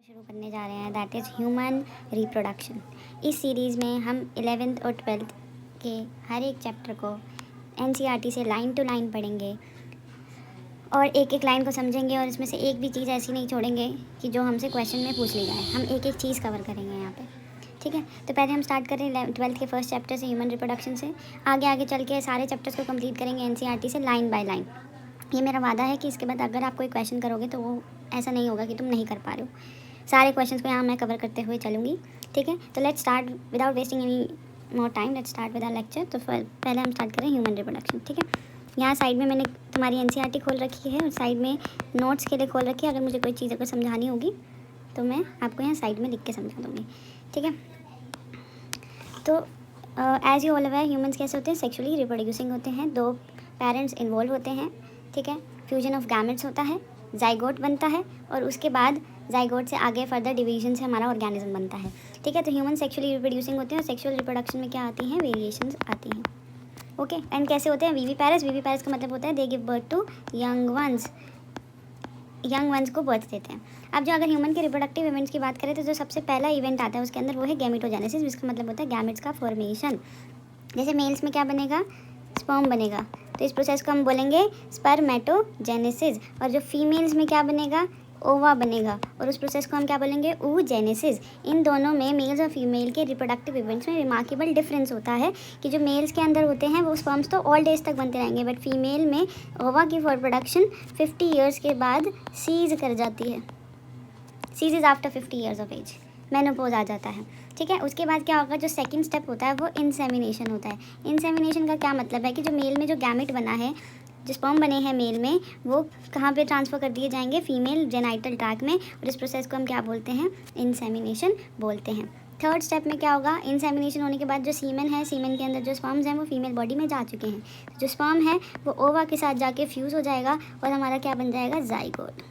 शुरू करने जा रहे हैं, दैट इज़ ह्यूमन रिप्रोडक्शन। इस सीरीज़ में हम 11th और 12th के हर एक चैप्टर को एनसीईआरटी से लाइन टू लाइन पढ़ेंगे और एक एक लाइन को समझेंगे और इसमें से एक भी चीज़ ऐसी नहीं छोड़ेंगे कि जो हमसे क्वेश्चन में पूछ ली जाए। हम एक एक चीज़ कवर करेंगे यहाँ पे, ठीक है। तो पहले हम स्टार्ट करें 12th के फर्स्ट चैप्टर से, ह्यूमन रिप्रोडक्शन से। आगे आगे चल के सारे चैप्टर्स को कंप्लीट करेंगे एनसीईआरटी से लाइन बाय लाइन। ये मेरा वादा है कि इसके बाद अगर आप कोई क्वेश्चन करोगे तो वो ऐसा नहीं होगा कि तुम नहीं कर पा रहे हो। सारे क्वेश्चंस को यहाँ मैं कवर करते हुए चलूँगी, ठीक है। तो let's start without wasting any more time, let's start with our lecture. तो पहले हम स्टार्ट करें ह्यूमन रिप्रोडक्शन, ठीक है। यहाँ साइड में मैंने तुम्हारी एनसीईआरटी खोल रखी है और साइड में नोट्स के लिए खोल रखी है। अगर मुझे कोई चीज़ अगर समझानी होगी तो मैं आपको यहाँ साइड में लिख के समझा दूँगी, ठीक है। तो as you all aware, humans कैसे होते हैं? सेक्सुअली रिप्रोड्यूसिंग होते हैं, दो पेरेंट्स इन्वॉल्व होते हैं, ठीक है। फ्यूजन ऑफ गैमेट्स होता है, जाइगोट बनता है और उसके बाद जाइगोट से आगे फर्दर डिवीजन से हमारा ऑर्गेनिज्म बनता है, ठीक है। तो ह्यूमन सेक्सुअली रिप्रोड्यूसिंग होते हैं और सेक्सुअल रिप्रोडक्शन में क्या आती हैं? वेरिएशंस आती हैं, ओके। एंड कैसे होते हैं? वीवी पैरस का मतलब होता है they give birth to young ones को बर्थ देते हैं। अब जो अगर ह्यूमन के रिप्रोडक्टिव इवेंट्स की बात करें तो जो सबसे पहला इवेंट आता है उसके अंदर वो है गैमेटोजेनेसिस, जिसका मतलब होता है गैमेट्स का फॉर्मेशन। जैसे मेल्स में क्या बनेगा? स्पर्म बनेगा, तो इस प्रोसेस को हम बोलेंगे स्पर्मेटोजेनेसिस। और जो फीमेल्स में क्या बनेगा? ओवा बनेगा, और उस प्रोसेस को हम क्या बोलेंगे? oogenesis। इन दोनों में मेल्स और फीमेल के रिप्रोडक्टिव इवेंट्स में रिमार्केबल डिफरेंस होता है कि जो मेल्स के अंदर होते हैं वो स्पर्म्स तो ऑल एज तक बनते रहेंगे, बट फीमेल में ओवा की फॉर प्रोडक्शन 50 ईयर्स के बाद सीज कर जाती है। Ceases after 50 years of age, menopause आ जाता है, ठीक है। उसके बाद क्या होगा? जो सेकंड स्टेप होता है वो इंसेमिनेशन होता है। इंसेमिनेशन का क्या मतलब है कि जो मेल में जो गैमेट बना है, जो स्पर्म बने हैं मेल में, वो कहाँ पे ट्रांसफ़र कर दिए जाएंगे? फीमेल जेनाइटल ट्रैक्ट में, और इस प्रोसेस को हम क्या बोलते हैं? इंसेमिनेशन बोलते हैं। थर्ड स्टेप में क्या होगा? इंसेमिनेशन होने के बाद जो सीमेन है, सीमेन के अंदर जो स्पर्म्स हैं वो फीमेल बॉडी में जा चुके हैं। जो स्पर्म है वो ओवा के साथ जाके फ्यूज़ हो जाएगा और हमारा क्या बन जाएगा? जाइगोट।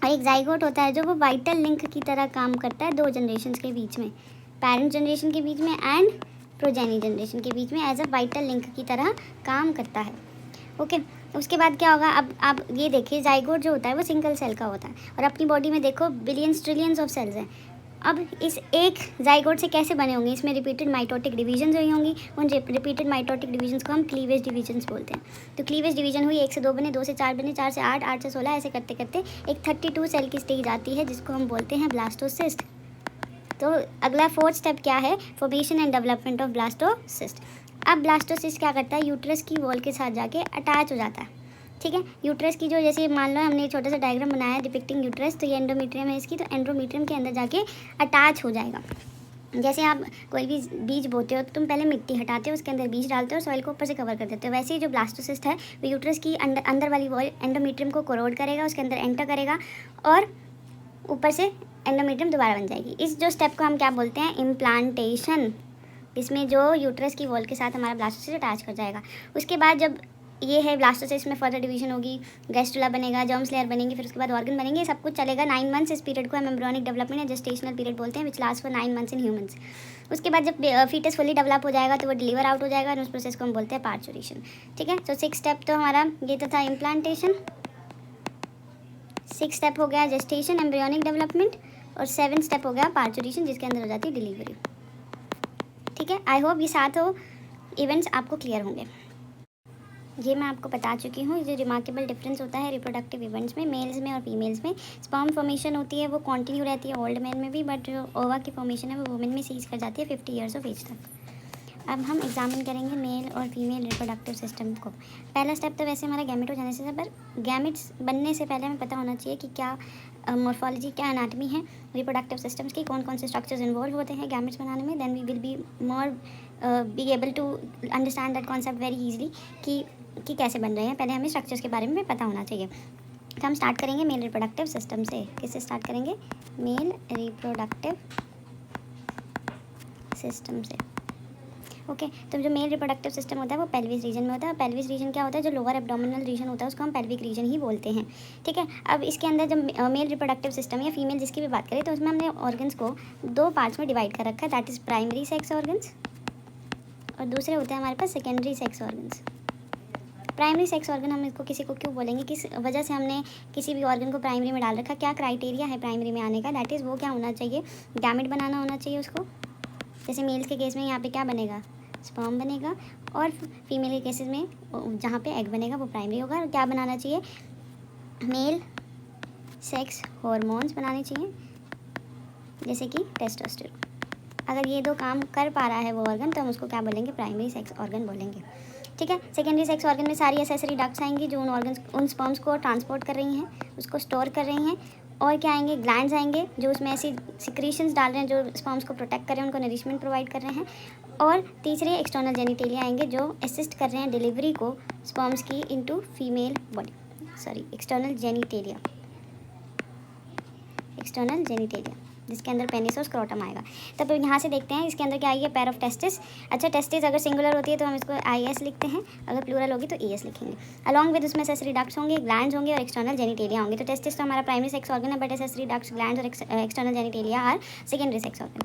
और एक जाइगोट होता है जो वो वाइटल लिंक की तरह काम करता है दो जनरेशन के बीच में, पेरेंट जनरेशन के बीच में एंड प्रोजेनी जनरेशन के बीच में, एज अ वाइटल लिंक की तरह काम करता है, ओके। उसके बाद क्या होगा? अब आप ये देखिए, जाइगोट जो होता है वो सिंगल सेल का होता है और अपनी बॉडी में देखो बिलियंस ट्रिलियंस ऑफ सेल्स हैं। अब इस एक जाइगोट से कैसे बने होंगे? इसमें रिपीटेड माइटोटिक डिवीजन्स हुई होंगी। उन रिपीटेड माइटोटिक डिवीजन्स को हम क्लीवेज डिवीजन्स बोलते हैं। तो क्लीवेज डिवीजन हुई, 1 से 2 बने, 2 से 4 बने, 4 से 8, 8 से 16, ऐसे करते करते एक 32 सेल की स्टेज आती है जिसको हम बोलते हैं ब्लास्टोसिस्ट। तो अगला फोर्थ स्टेप क्या है? Formation and development of blastocyst. अब ब्लास्टोसिस्ट क्या करता है? यूट्रस की वॉल के साथ जाके अटैच हो जाता है, ठीक है। यूट्रस की जो, जैसे मान लो हमने एक छोटा सा डायग्राम बनाया है डिपिक्टिंग यूट्रस, तो ये एंडोमेट्रियम है इसकी, तो एंडोमेट्रियम के अंदर जाके अटैच हो जाएगा। जैसे आप कोई भी बीज बोते हो तो तुम पहले मिट्टी हटाते हो, उसके अंदर बीज डालते हो और सॉइल को ऊपर से कवर कर देते हो। वैसे ही जो ब्लास्टोसिस्ट है वो यूट्रस की अंदर वाली वॉल एंडोमेट्रियम को कोरोड करेगा, उसके अंदर एंटर करेगा और ऊपर से एंडोमेट्रियम दोबारा बन जाएगी। इस जो स्टेप को हम क्या बोलते हैं? इम्प्लांटेशन। इसमें जो यूट्रस की वॉल के साथ हमारा ब्लास्टोसिस्ट अटैच कर जाएगा। उसके बाद जब ये है ब्लास्टोसिस्ट में फर्दर डिवीजन होगी, गैस्ट्रुला बनेगा, जर्म्स लेयर बनेंगे, फिर उसके बाद ऑर्गन बनेंगे, सब कुछ चलेगा 9 मंथ्स। इस पीरियड को हम एम्ब्रियोनिक डेवलपमेंट या जेस्टेशनल पीरियड बोलते हैं, which last for 9 months in humans. उसके बाद जब फीटस फुली डेवलप हो जाएगा तो वो डिलीवर आउट हो जाएगा और उस प्रोसेस को हम बोलते हैं पार्चुरेशन, ठीक है। तो 6 स्टेप तो हमारा ये तो था इम्प्लांटेशन, 6 स्टेप हो गया जेस्टेशन एम्ब्रियोनिक डेवलपमेंट, और 7 स्टेप हो गया पार्चुरेशन, जिसके अंदर हो जाती है डिलीवरी, ठीक है। आई होप ये सातों इवेंट्स आपको क्लियर होंगे। ये मैं आपको बता चुकी हूँ, जो रिमार्केबल डिफरेंस होता है रिप्रोडक्टिव इवेंट्स में मेल्स में और फीमेल्स में। स्पर्म फॉर्मेशन होती है वो कंटिन्यू रहती है ओल्ड मैन में भी, बट जो ओवा की फॉर्मेशन है वो वुमेन में सीज कर जाती है 50 ईयर्स ऑफ एज तक। अब हम एग्जामिन करेंगे मेल और फीमेल रिप्रोडक्टिव सिस्टम को। पहला स्टेप तो वैसे हमारा गैमेटोजेनेसिस है, पर गैमेट्स बनने से पहले हमें पता होना चाहिए कि क्या मॉर्फोलॉजी, क्या एनाटमी है रिप्रोडक्टिव सिस्टम्स की, कौन कौन से स्ट्रक्चर्स इन्वॉल्व होते हैं गैमेट्स बनाने में। Then we will be more be able to understand that concept very easily कि कैसे बन रहे हैं। पहले हमें स्ट्रक्चर्स के बारे में पता होना चाहिए। तो हम स्टार्ट करेंगे मेल रिप्रोडक्टिव सिस्टम से। किससे स्टार्ट करेंगे? मेल रिप्रोडक्टिव सिस्टम से, ओके। तो जो मेल रिप्रोडक्टिव सिस्टम होता है वो पेल्विस रीजन में होता है। पेल्विस रीजन क्या होता है? जो लोअर एब्डोमिनल रीजन होता है उसको हम पेल्विक रीजन ही बोलते हैं, ठीक है। अब इसके अंदर जब मेल रिप्रोडक्टिव सिस्टम या फीमेल जिसकी भी बात करें तो उसमें हमने ऑर्गन्स को 2 पार्ट्स में डिवाइड कर रखा है, that is primary sex organs और दूसरे होते हैं हमारे पास secondary sex organs. Primary sex organ हम इसको किसी को क्यों बोलेंगे, किस वजह से हमने किसी भी ऑर्गन को प्राइमरी में डाल रखा, क्या क्राइटेरिया है प्राइमरी में आने का, दैट इज़ वो क्या होना चाहिए, गैमेट बनाना होना चाहिए उसको। जैसे मेल्स के केस में यहाँ पे क्या बनेगा, स्पर्म बनेगा, और फीमेल के केसेस में जहाँ पे एग बनेगा वो प्राइमरी होगा। और क्या बनाना चाहिए, मेल सेक्स हॉर्मोन्स बनाने चाहिए, जैसे कि टेस्टोस्टेरोन। अगर ये दो काम कर पा रहा है वो ऑर्गन तो हम उसको क्या बोलेंगे, प्राइमरी सेक्स ऑर्गन बोलेंगे। ठीक है। सेकेंडरी सेक्स ऑर्गन में सारी एसेसरी डक्ट्स आएंगी जो उन ऑर्गन्स उन स्पर्म्स को ट्रांसपोर्ट कर रही हैं, उसको स्टोर कर रही हैं। और क्या आएंगे, ग्लैंड्स आएंगे जो उसमें ऐसी सिक्रीशंस डाल रहे हैं जो स्पर्म्स को प्रोटेक्ट कर रहे हैं, उनको नरिशमेंट प्रोवाइड कर रहे हैं। और तीसरे एक्सटर्नल जेनिटेलिया आएंगे जो असिस्ट कर रहे हैं डिलीवरी को स्पर्म्स की into female body, external genitalia जिसके अंदर पेनिस और स्क्रोटम आएगा। तब यहाँ से देखते हैं इसके अंदर क्या आएगी, पैर ऑफ टेस्टिस। अच्छा, टेस्टिस अगर सिंगुलर होती है तो हम इसको IS लिखते हैं, अगर प्लूरल होगी तो ES लिखेंगे। अलॉन्ग विद उसमें एसेसरी डक्ट्स होंगे, ग्लैंड्स होंगे और एक्सटर्नल जेनिटेलिया होंगे। तो टेस्टिस तो हमारा प्राइमरी सेक्स ऑर्गन है, बट एसेसरी डक्ट्स, ग्लैंड्स और external genitalia are secondary sex organ.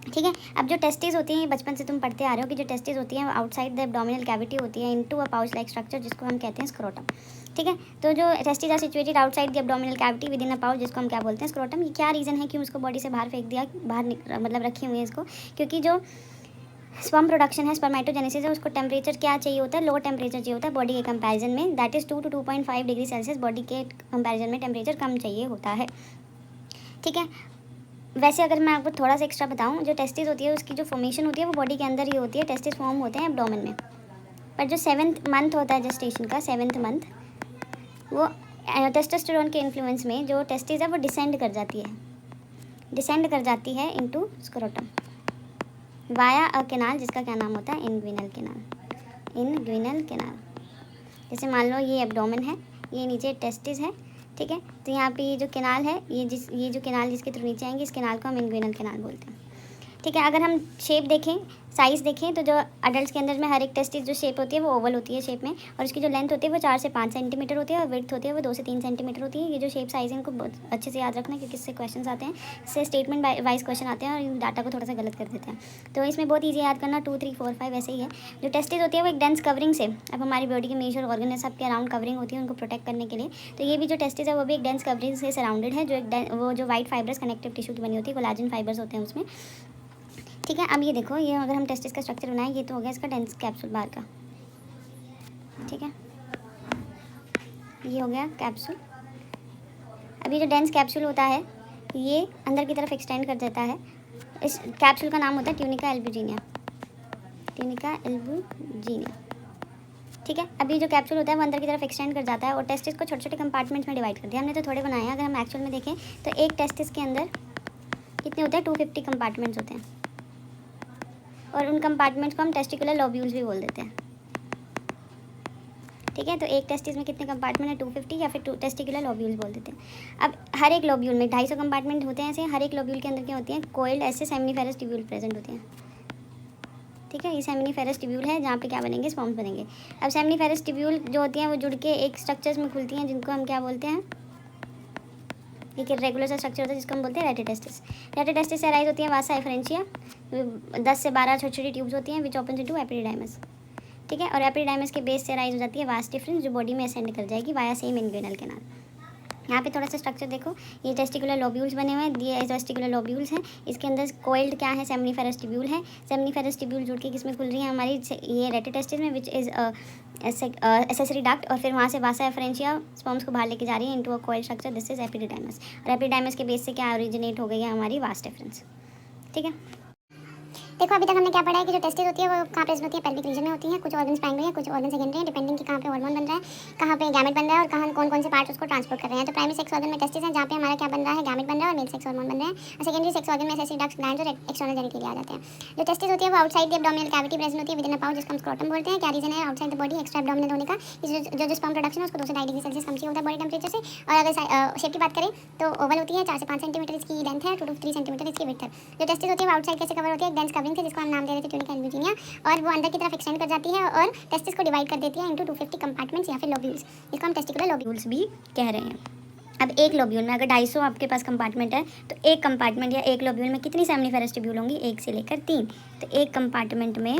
ठीक है। अब जो टेस्टिस होती हैं, बचपन से तुम पढ़ते आ रहे हो कि जो टेस्टिस होती हैं आउटसाइड द एब्डोमिनल कैविटी होती है into a pouch like structure जिसको हम कहते हैं स्क्रोटम। ठीक है। तो जो testis are situated outside the abdominal cavity within a pouch जिसको हम क्या बोलते हैं, स्क्रोटम। ये क्या रीज़न है कि उसको बॉडी से बाहर फेंक दिया, मतलब रखी हुई है इसको, क्योंकि जो स्पर्म प्रोडक्शन है, स्पर्मेटोजेनेसिस है, उसको टेम्परेचर क्या चाहिए होता है, लो टेम्परेचर चाहिए होता है बॉडी के कंपैरिजन में, that is 2 to 2.5 degree Celsius body के कंपैरिजन में टेम्परेचर कम चाहिए होता है। ठीक है। वैसे अगर मैं आपको थोड़ा सा एक्स्ट्रा बताऊं, जो टेस्टिस होती है उसकी जो फॉर्मेशन होती है वो बॉडी के अंदर ही होती है, टेस्टिस फॉर्म होते हैं एब्डोमेन में। पर जो 7th मंथ होता है जेस्टेशन का, 7th मंथ, वो टेस्टोस्टेरोन के इन्फ्लुएंस में जो टेस्टिस है वो डिसेंड कर जाती है into scrotum via a canal जिसका क्या नाम होता है, इंग्विनल कैनाल। जैसे मान लो ये एब्डोमेन है, ये नीचे टेस्टिस है। ठीक है। तो यहाँ पे ये जो कैनाल है, ये जो कैनाल जिसके थ्रू नीचे आएंगे, इस कैनाल को हम इंग्विनल कैनाल बोलते हैं। ठीक है। अगर हम शेप देखें, साइज़ देखें, तो जो अडल्ट के अंदर में हर एक टेस्टिस जो शेप होती है वो ओवल होती है शेप में, और उसकी जो लेंथ होती है वो 4 से 5 सेंटीमीटर होती है, और विड्थ होती है वो 2 से 3 सेंटीमीटर होती है। ये जो शेप साइज़ है इनको बहुत अच्छे से याद रखना क्योंकि इससे क्वेश्चन आते हैं, इससे स्टेटमेंट वाइज क्वेश्चन आते हैं और इन डाटा को थोड़ा सा गलत कर देते हैं। तो इसमें बहुत ईजी याद करना, 2, 3, 4, 5 ऐसे ही है। जो टेस्टिस होती है वो एक डेंस कवरिंग से, अब हमारी बॉडी के मेजर ऑर्गन है सबके अराउंड कवरिंग होती है उनको प्रोटेक्ट करने के लिए। तो ये भी जो टेस्टिस है वो भी एक डेंस कवरिंग से सराउंडेड है, जो वाइट फाइबर्स कनेक्टिव टिश्यू की बनी होती है, कोलाजन फाइबर्स होते हैं उसमें। ठीक है। अब ये देखो, ये अगर हम टेस्टिस का स्ट्रक्चर बनाएं, ये तो हो गया इसका डेंस कैप्सूल बाहर का। ठीक है। ये हो गया कैप्सूल। अब ये जो डेंस कैप्सूल होता है ये अंदर की तरफ एक्सटेंड कर देता है। इस कैप्सूल का नाम होता है ट्यूनिका एल्बुजिनिया। ठीक है। अभी जो कैप्सूल होता है वो अंदर की तरफ एक्सटेंड कर जाता है और टेस्टिस को छोटे छोटे कंपार्टमेंट्स में डिवाइड कर दिया। हमने तो थोड़े बनाए हैं, अगर हम एक्चुअल में देखें तो एक टेस्टिस के अंदर कितने होते हैं, 250 कंपार्टमेंट्स होते हैं, और उन कंपार्टमेंट्स को हम टेस्टिकुलर लोब्यूल्स भी बोल देते हैं। ठीक है। तो एक टेस्टिस में कितने कंपार्टमेंट है, 250, या फिर टेस्टिकुलर लोब्यूल्स बोल देते हैं। अब हर एक लोब्यूल में 250 कंपार्टमेंट होते हैं ऐसे, हर एक लोब्यूल के अंदर क्या होती हैं, कोइल्ड ऐसे सेमिनिफेरस ट्यूब्यूल प्रेजेंट होते हैं। ठीक है। ये सेमिनिफेरस ट्यूब्यूल है जहाँ पे क्या बनेंगे, स्पर्म्स बनेंगे। अब सेमिनिफेरस ट्यूब्यूल जो होती हैं वो जुड़ के एक स्ट्रक्चर्स में खुलती हैं जिनको हम क्या बोलते हैं, एक रेगुलर सा स्ट्रक्चर होता है जिसको हम बोलते हैं रेटिटेस्टिस। रेटिटेस्टिस से अराइज होती है वासा एफरेंशिया, 10 से 12 छोटी छोटी ट्यूब्स होती हैं विच ओपन इनटू एपिडिडाइमस। ठीक है। और एपिडिडाइमस के बेस से अराइज हो जाती है वास डिफरेंस जो बॉडी में असेंड कर जाएगी वाया सेम इंग्विनल कैनाल। यहाँ पे थोड़ा सा स्ट्रक्चर देखो, ये टेस्टिकुलर लोब्यूल्स बने हुए हैं, ये टेस्टिकुलर लोब्यूल्स हैं, इसके अंदर कोइल्ड क्या है, सेमिनिफेरस ट्यूब्यूल है। सेमिनिफेरस ट्यूब्यूल जुड़ के किसमें खुल रही है हमारी, ये रेटिटेस्टिस में विच इज़ एसेसरी डक्ट, और फिर वहाँ से वासा एफरेंशिया स्पर्म्स को बाहर लेके जा रही है into a coiled structure, this is epididymis. और एपिडिडाइमस के बेस से क्या ओरिजिनेट हो गई है हमारी वास डिफरेंस। ठीक है। देखो अभी तक हमने क्या पढ़ा है कि जो टेस्टिस होती है वो कहाँ प्रेजेंट होती है, पेल्विक रीजन में होती है। कुछ ऑर्गन्स प्राइमरी है, कुछ ऑर्गन सेकेंडरी है, डिपेंडिंग कि कहाँ पे हार्मोन बन रहा है, कहाँ पे गैमेट बन रहा है और कहाँ कौन कौन से पार्ट्स उसको ट्रांसपोर्ट कर रहे हैं। तो प्राइमरी सेक्स ऑर्गन में टेस्टिस है जहाँ पे हमारा क्या बन रहा है, गैमेट बन रहा है और मेल सेक्स हार्मोन बन रहे हैं। और सेकेंडरी सेक्स ऑर्गन में एसेसरी डक्ट्स, ग्लैंड्स और एक्सटर्नल जेनिटेलिया आ जाते हैं। जो टेस्टिस होती है वो outside the abdominal cavity present होती है विद इन अ पाउच जिसको हम स्क्रोटम बोलते हैं। क्या रीजन है outside the body extra abdominal होने का, जो स्पर्म प्रोडक्शन है उसको 2 से 2.5 डिग्री सेल्सियस कम चाहिए होता है बॉडी टेम्परेचर से। और अगर शेप की बात करें तो ओवल होती है, 4 से 5 सेंटीमीटर इसकी लेंथ है, 2 to 3 सेंटीमीटर इसकी विड्थ है। जो टेस्टिस होती है वो आउटसाइड कैसे कवर होती है, एक डेंस कवरिंग से जिसको हम नाम दे देते हैं ट्यूनिका एल्बुजिनिया, और वो अंदर की तरफ एक्सटेंड कर जाती है और टेस्टिस को डिवाइड कर देती है इनटू 250 कंपार्टमेंट्स या फिर लोब्यूल्स, जिसको हम टेस्टिकुलर लोब्यूल्स भी कह रहे हैं। अब एक लोब्यूल में अगर 250 आपके पास कंपार्टमेंट है तो एक कंपार्टमेंट या एक लोब्यूल में कितनी सेमिनिफेरस ट्यूब्यूल होंगी, 1 से लेकर 3। तो एक कंपार्टमेंट में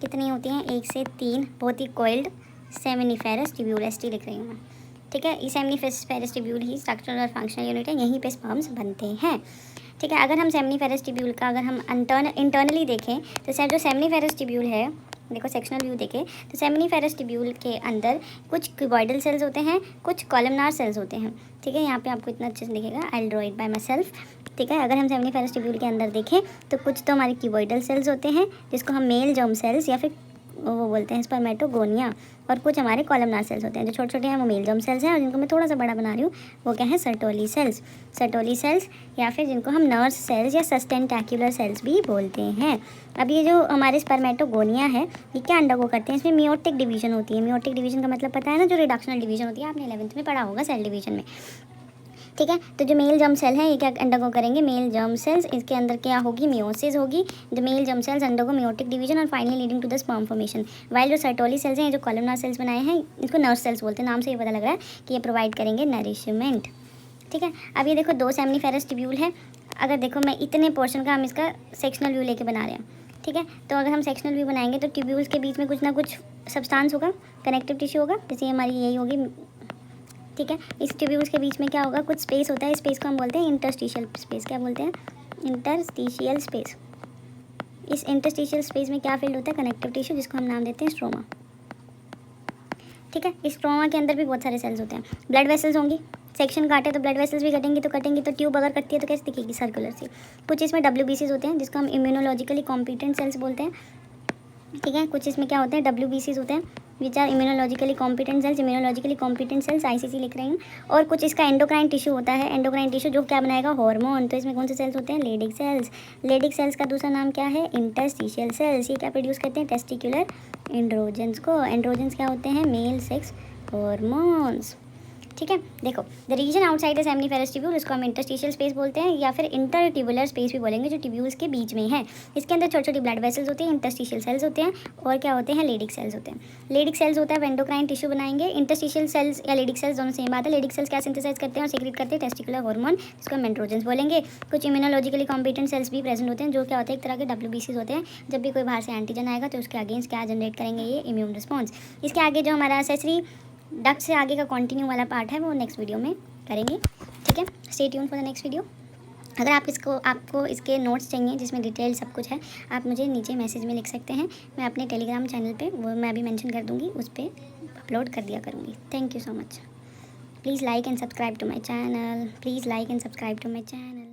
कितनी होती हैं, 1 से 3 बहुत ही कोइल्ड सेमिनिफेरस ट्यूब्यूल, ST लिख रही हूँ मैं, ठीक है। ये सेमिनिफेरस ट्यूब्यूल ही स्ट्रक्चरल और फंक्शनल यूनिट है, यहीं पे स्पर्म्स बनते हैं, ठीक है। अगर हम सेमिनिफेरस ट्यूब्यूल का अगर हम इंटरनली देखें तो सर जो सेमिनिफेरस ट्यूब्यूल है, देखो सेक्शनल व्यू देखें तो सेमिनिफेरस ट्यूब्यूल के अंदर कुछ क्यूबॉइडल सेल्स होते हैं, कुछ कॉलमनार सेल्स होते हैं, ठीक है। यहाँ पे आपको इतना अच्छे से दिखेगा, I will draw it by my self, ठीक है। अगर हम सेमिनिफेरस ट्यूब्यूल के अंदर देखें तो कुछ तो हमारे क्यूबॉइडल सेल्स होते हैं जिसको हम मेल जर्म सेल्स या फिर वो बोलते हैं स्पर्मेटोगोनिया, और कुछ हमारे कॉलमनार सेल्स होते हैं जो छोटे छोटे हैं, वो मेल जर्म सेल्स हैं, और जिनको मैं थोड़ा सा बड़ा बना रही हूँ वो क्या है, सर्टोली सेल्स या फिर जिनको हम नर्स सेल्स या सस्टेंटैक्युलर सेल्स भी बोलते हैं। अब ये जो हमारे स्पर्मेटोगोनिया है ये क्या अंडरगो करते हैं, इसमें मियोटिक डिवीजन होती है। मियोटिक डिवीजन का मतलब पता है ना, जो रिडक्शनल डिवीजन होती है, आपने 11th में पढ़ा होगा सेल डिवीजन में, ठीक है। तो जो मेल जर्म सेल है ये क्या अंडरगो करेंगे, मेल जर्म सेल्स, इसके अंदर क्या होगी, मियोसिस होगी, the male germ cells undergo meiotic division और finally leading to the sperm formation. While जो सर्टोली सेल्स हैं, जो कॉलमनार सेल्स बनाए हैं, इसको नर्स सेल्स बोलते हैं, नाम से ये पता लग रहा है कि ये प्रोवाइड करेंगे नरिशमेंट, ठीक है। अब ये देखो 2 सेमिनिफेरस ट्यूब्यूल है, अगर देखो मैं इतने पोर्शन का हम इसका सेक्शनल व्यू लेके बना रहे हैं, ठीक है। तो अगर हम सेक्शनल व्यू बनाएंगे तो ट्यूब्यूल्स के बीच में कुछ ना कुछ सब्सटेंस होगा, कनेक्टिव टिश्यू होगा, जैसे हमारी यही होगी, ठीक है। इस ट्यूब्यूल्स के बीच में क्या होगा, कुछ स्पेस होता है, स्पेस को हम बोलते हैं इंटरस्टिशियल स्पेस, क्या बोलते हैं, इंटरस्टिशियल स्पेस। इस इंटरस्टिशियल स्पेस में क्या फील्ड होता है, कनेक्टिव टिश्यू, जिसको हम नाम देते हैं स्ट्रोमा, ठीक है। इस स्ट्रोमा के अंदर भी बहुत सारे सेल्स होते हैं, ब्लड वेसल्स होंगी, सेक्शन काटे तो ब्लड वेसल्स भी कटेंगी, तो ट्यूब अगर कटती है तो कैसे दिखेगी, सर्कुलर सी। कुछ इसमें WBCs होते हैं जिसको हम इम्यूनोलॉजिकली कॉम्पिटेंट सेल्स बोलते हैं, ठीक है। कुछ इसमें क्या होते हैं, WBCs होते हैं which are immunologically competent cells, ICC लिख रही हूँ। और कुछ इसका एंडोक्राइन टिश्यू होता है, एंडोक्राइन टिश्यू जो क्या बनाएगा, हार्मोन। तो इसमें कौन से सेल्स होते हैं, लेडिक सेल्स का दूसरा नाम क्या है, इंटरस्टिशियल सेल्स। ये क्या प्रोड्यूस करते हैं, टेस्टिकुलर एंड्रोजन्स को। एंड्रोजन्स क्या होते हैं, मेल सेक्स हार्मोन्स, ठीक है। देखो the region outside the seminiferous tubule, उसको हम इंटरस्टिशियल स्पेस बोलते हैं या फिर इंटरट्यूबुलर स्पेस भी बोलेंगे, जो ट्यूब्यूल्स के बीच में है। इसके अंदर छोटी छोटी ब्लड वेसल्स होती हैं, इंटरस्टिशियल सेल्स होते हैं, और क्या होते हैं, लेडिक सेल्स होते हैं। लेडिक सेल्स होता है एंडोक्राइन टिश्यू बनाएंगे, इंटरस्टिशियल सेल्स या लेडिक सेल्स दोनों सेम बात है। लेडिक सेल्स क्या सिंथेसाइज करते हैं और सीक्रेट करते हैं, टेस्टिकुलर हार्मोन, जिसको हम एंड्रोजन्स बोलेंगे। कुछ इम्यूनोलॉजिकली कॉम्पिटेंट सेल्स भी प्रेजेंट होते हैं, जो क्या होते हैं, एक तरह के WBCs होते हैं। जब भी कोई बाहर से एंटीजन आएगा तो उसके अगेंस्ट क्या जनरेट करेंगे, ये इम्यून रिस्पॉन्स। इसके आगे जो हमारा एसेसरी डक्ट से आगे का कंटिन्यू वाला पार्ट है वो नेक्स्ट वीडियो में करेंगे, ठीक है। Stay tune for the next video. अगर आपको इसके नोट्स चाहिए जिसमें डिटेल सब कुछ है, आप मुझे नीचे मैसेज में लिख सकते हैं, मैं अपने टेलीग्राम चैनल पे वो मैं अभी मेंशन कर दूँगी, उस पर अपलोड कर दिया करूँगी। Thank you so much. Please like and subscribe to my channel.